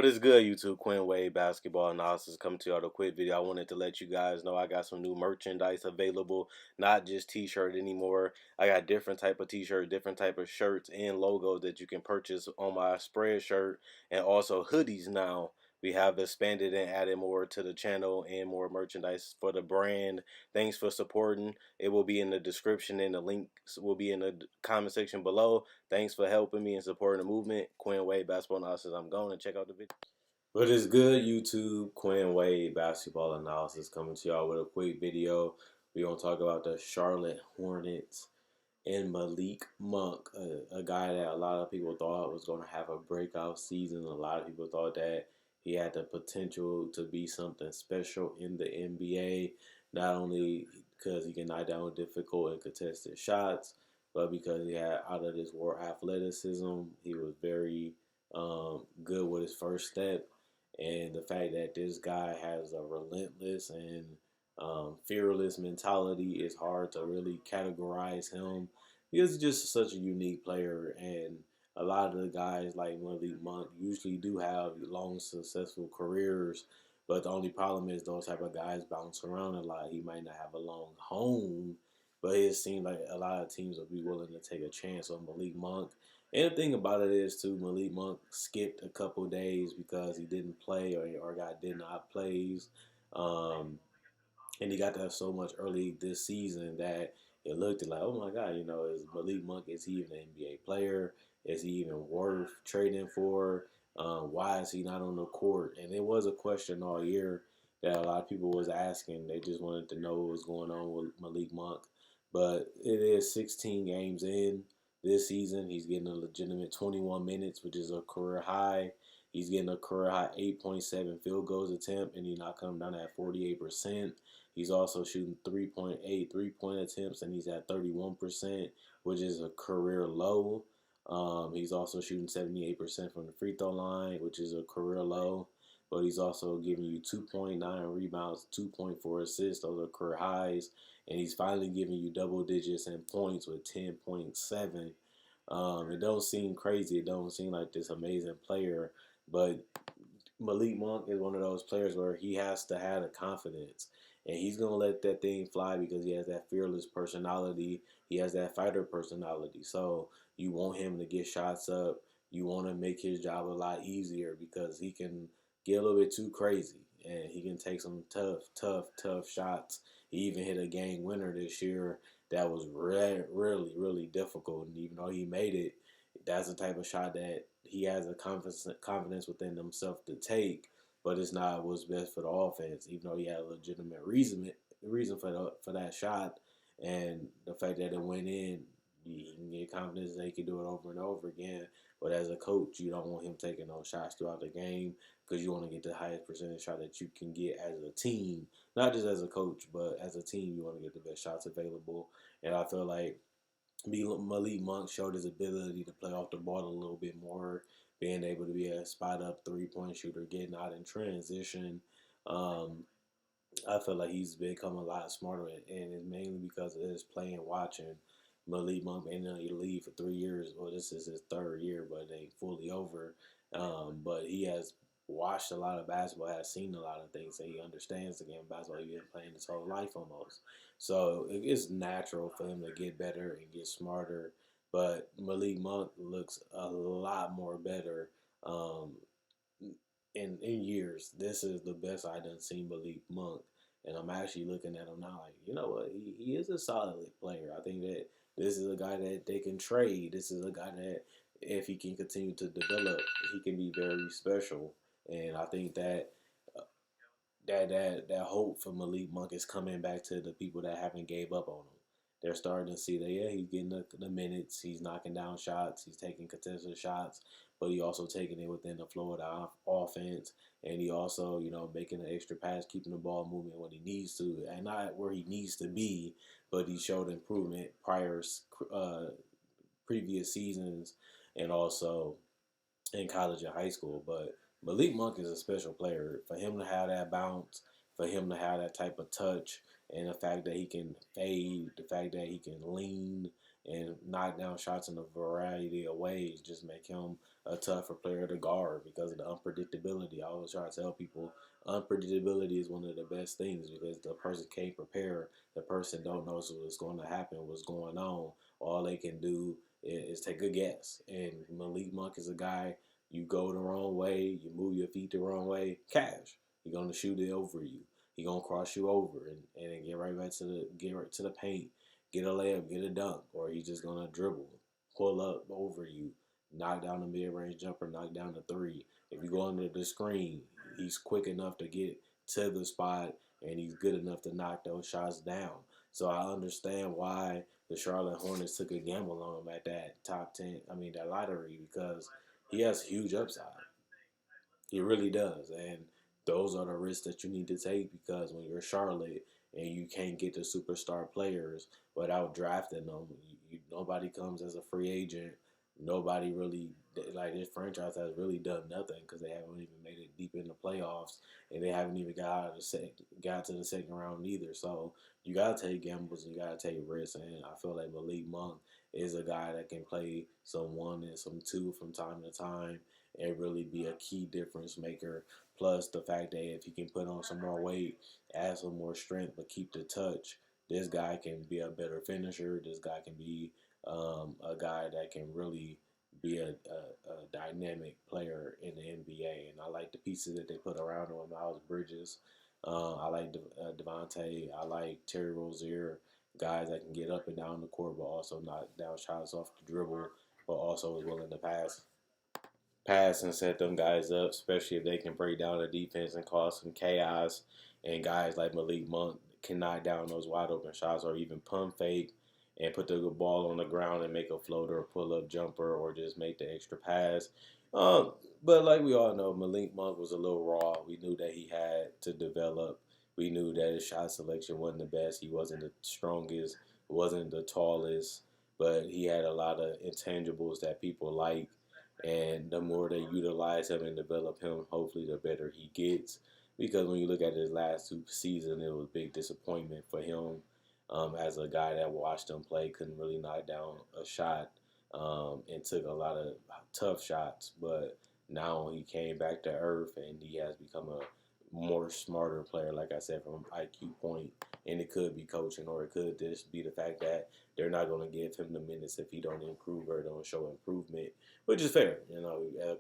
is good, YouTube? Quinn Wade Basketball Analysis coming to y'all with a quick video. I wanted to let you guys know I got some new merchandise available, not just t-shirt anymore. I got different type of t-shirt, different type of shirts and logos that you can purchase on my spread shirt, and also hoodies now. We have expanded and added more to the channel and more merchandise for the brand. Thanks for supporting. It will be in the description and the links will be in the comment section below. Thanks for helping me and supporting the movement. Quinn Wade Basketball Analysis. I'm going to check out the video. What is good, YouTube? Quinn Wade Basketball Analysis coming to y'all with a quick video. We're going to talk about the Charlotte Hornets and Malik Monk, a guy that a lot of people thought was going to have a breakout season. A lot of people thought that he had the potential to be something special in the NBA, not only because he can knock down difficult and contested shots, but because he had out of this world athleticism. He was very good with his first step, and the fact that this guy has a relentless and fearless mentality is hard to really categorize him. He's just such a unique player, and a lot of the guys like Malik Monk usually do have long, successful careers, but the only problem is those type of guys bounce around a lot. He might not have a long home, but it seems like a lot of teams will be willing to take a chance on Malik Monk. And the thing about it is, too, Malik Monk skipped a couple days because he didn't play or got did not plays. And he got that so much early this season that it looked like, oh my God, is Malik Monk, is he even an NBA player? Is he even worth trading for? Why is he not on the court? And it was a question all year that a lot of people was asking. They just wanted to know what was going on with Malik Monk. But it is 16 games in this season. He's getting a legitimate 21 minutes, which is a career high. He's getting a career high 8.7 field goals attempt, and he's not coming down at 48%. He's also shooting 3.8 three-point attempts, and he's at 31%, which is a career low. He's also shooting 78% from the free throw line, which is a career low. But he's also giving you 2.9 rebounds, 2.4 assists. Those are career highs. And he's finally giving you double digits in points with 10.7. It don't seem crazy. It don't seem like this amazing player. But Malik Monk is one of those players where he has to have the confidence. And he's going to let that thing fly because he has that fearless personality. He has that fighter personality. So you want him to get shots up. You want to make his job a lot easier because he can get a little bit too crazy. And he can take some tough shots. He even hit a game winner this year that was really difficult. And even though he made it, that's the type of shot that he has a confidence within himself to take, but it's not what's best for the offense. Even though he had a legitimate reason for that shot, and the fact that it went in, he can get confidence that he can do it over and over again. But as a coach, you don't want him taking those shots throughout the game because you want to get the highest percentage shot that you can get as a team, not just as a coach, but as a team. You want to get the best shots available, and I feel like Malik Monk showed his ability to play off the ball a little bit more, being able to be a spot up 3-point shooter, getting out in transition. Um, I feel like he's become a lot smarter, and it's mainly because of his playing, watching. Malik Monk been in the league for 3 years. Well, this is his third year, but it ain't fully over. But he has watched a lot of basketball, has seen a lot of things, and he understands the game of basketball. He's been playing his whole life almost. So it's natural for him to get better and get smarter. But Malik Monk looks a lot more better in years. This is the best I done seen Malik Monk. And I'm actually looking at him now like, you know what? He is a solid player. I think that this is a guy that they can trade. This is a guy that, if he can continue to develop, he can be very special. And I think that that hope for Malik Monk is coming back to the people that haven't gave up on him. They're starting to see that, yeah, he's getting the minutes, he's knocking down shots, he's taking contested shots, but he also taking it within the flow of the offense, and he also, making an extra pass, keeping the ball moving when he needs to, and not where he needs to be, but he showed improvement previous seasons, and also in college and high school. But Malik Monk is a special player. For him to have that bounce, for him to have that type of touch, and the fact that he can fade, the fact that he can lean, and knock down shots in a variety of ways just make him a tougher player to guard because of the unpredictability. I always try to tell people unpredictability is one of the best things because the person can't prepare. The person don't know what's going to happen, what's going on. All they can do is take a guess. And Malik Monk is a guy, you go the wrong way, you move your feet the wrong way, cash. He's gonna shoot it over you. He gonna cross you over and then get right back to the paint, get a layup, get a dunk, or he's just gonna dribble, pull up over you, knock down the mid range jumper, knock down the three. If you go under the screen, he's quick enough to get to the spot and he's good enough to knock those shots down. So I understand why the Charlotte Hornets took a gamble on him at that top 10, that lottery, because he has huge upside. He really does. And those are the risks that you need to take because when you're Charlotte and you can't get the superstar players without drafting them, nobody comes as a free agent. Nobody really, like this franchise has really done nothing because they haven't even made it deep in the playoffs and they haven't even got to the second round either. So you gotta take gambles and you gotta take risks. And I feel like Malik Monk is a guy that can play some one and some two from time to time and really be a key difference maker. Plus the fact that if he can put on some more weight, add some more strength, but keep the touch, this guy can be a better finisher. This guy can be a guy that can really be a dynamic player in the NBA. And I like the pieces that they put around him. Miles Bridges. I like Devontae. I like Terry Rozier. Guys that can get up and down the court, but also knock down shots off the dribble, but also is willing to pass and set them guys up, especially if they can break down the defense and cause some chaos. And guys like Malik Monk can knock down those wide open shots or even pump fake and put the ball on the ground and make a floater or pull up jumper or just make the extra pass. Um, but like we all know, Malik Monk was a little raw. We knew that he had to develop. We knew that his shot selection wasn't the best. He wasn't the strongest, wasn't the tallest, but he had a lot of intangibles that people like, and the more they utilize him and develop him, hopefully the better he gets. Because when you look at his last two seasons, it was a big disappointment for him. As a guy that watched him play, couldn't really knock down a shot, and took a lot of tough shots. But now he came back to earth and he has become a more smarter player, like I said, from IQ point. And it could be coaching, or it could just be the fact that they're not going to give him the minutes if he don't improve or don't show improvement, which is fair.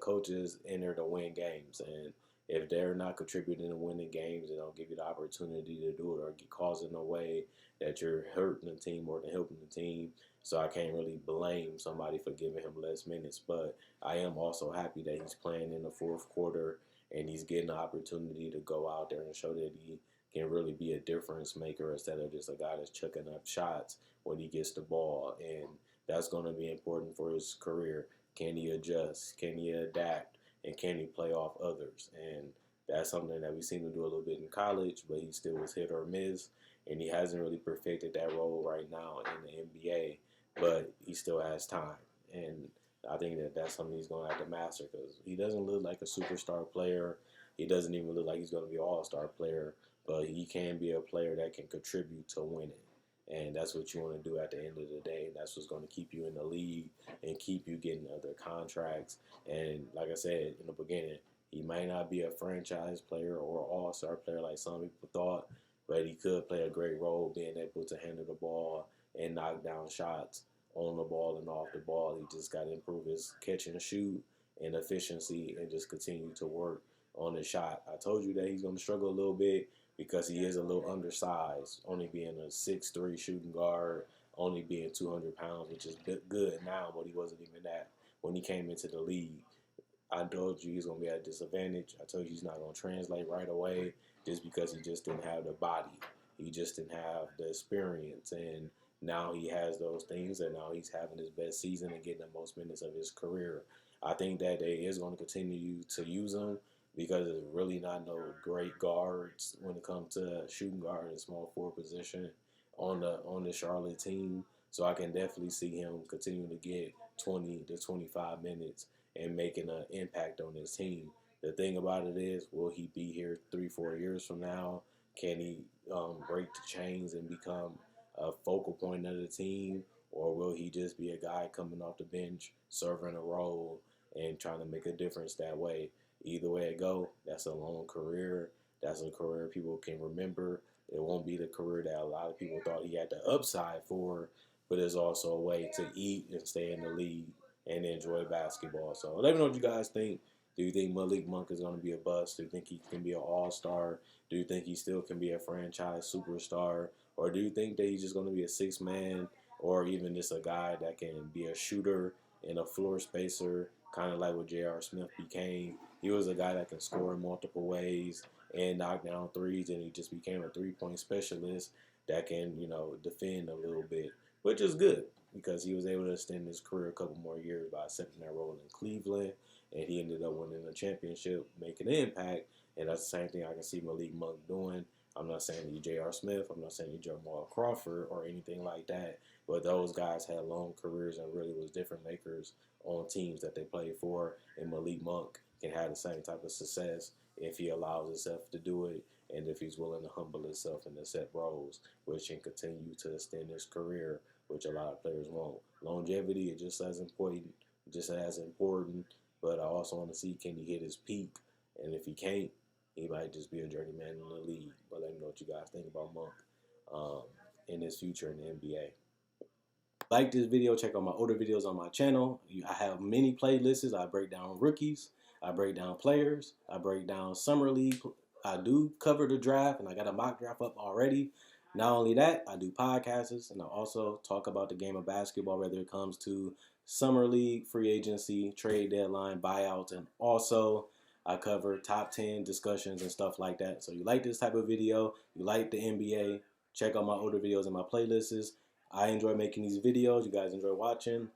Coaches enter to win games, and if they're not contributing to winning games, they don't give you the opportunity to do it or get caused in a way that you're hurting the team more than helping the team. So I can't really blame somebody for giving him less minutes, but I am also happy that he's playing in the fourth quarter and he's getting the opportunity to go out there and show that he can really be a difference maker instead of just a guy that's chucking up shots when he gets the ball. And that's going to be important for his career. Can he adjust? Can he adapt? And can he play off others? And that's something that we've seen him do a little bit in college, but he still was hit or miss. And he hasn't really perfected that role right now in the NBA, but he still has time. And I think that that's something he's going to have to master because he doesn't look like a superstar player. He doesn't even look like he's going to be an all-star player, but he can be a player that can contribute to winning. And that's what you want to do at the end of the day. That's what's going to keep you in the league and keep you getting other contracts. And like I said in the beginning, he might not be a franchise player or all-star player like some people thought, but he could play a great role being able to handle the ball and knock down shots on the ball and off the ball. He just got to improve his catch and shoot and efficiency and just continue to work on his shot. I told you that he's going to struggle a little bit because he is a little undersized, only being a 6'3" shooting guard, only being 200 pounds, which is good now, but he wasn't even that when he came into the league. I told you he's going to be at a disadvantage. I told you he's not going to translate right away just because he just didn't have the body. He just didn't have the experience. And now he has those things, and now he's having his best season and getting the most minutes of his career. I think that they is going to continue to use him because there's really not no great guards when it comes to shooting guard and small forward position on the Charlotte team. So I can definitely see him continuing to get 20 to 25 minutes and making an impact on his team. The thing about it is, will he be here 3, 4 years from now? Can he break the chains and become a focal point of the team? or will he just be a guy coming off the bench, serving a role, and trying to make a difference that way? Either way it go, that's a long career. That's a career people can remember. It won't be the career that a lot of people thought he had the upside for, but it's also a way to eat and stay in the league and enjoy basketball. So let me know what you guys think. Do you think Malik Monk is going to be a bust? Do you think he can be an all-star? Do you think he still can be a franchise superstar? Or do you think that he's just going to be a six-man or even just a guy that can be a shooter and a floor spacer, kind of like what J.R. Smith became? He was a guy that can score in multiple ways and knock down threes, and he just became a three-point specialist that can, defend a little bit, which is good because he was able to extend his career a couple more years by accepting that role in Cleveland, and he ended up winning a championship, making an impact, and that's the same thing I can see Malik Monk doing. I'm not saying he's J.R. Smith. I'm not saying he's Jamal Crawford or anything like that, but those guys had long careers and really was different makers on teams that they played for, and Malik Monk can have the same type of success if he allows himself to do it and if he's willing to humble himself and accept roles, which can continue to extend his career, which a lot of players won't. Longevity is just as important, but I also want to see, can he hit his peak, and if he can't, he might just be a journeyman in the league. But let me know what you guys think about Monk in his future in the NBA. Like this video, check out my older videos on my channel. I have many playlists. I break down rookies, I break down players, I break down summer league. I do cover the draft, and I got a mock draft up already. Not only that, I do podcasts, and I also talk about the game of basketball, whether it comes to summer league, free agency, trade deadline, buyouts, and also I cover top 10 discussions and stuff like that. So you like this type of video, you like the NBA, check out my older videos and my playlists. I enjoy making these videos. You guys enjoy watching.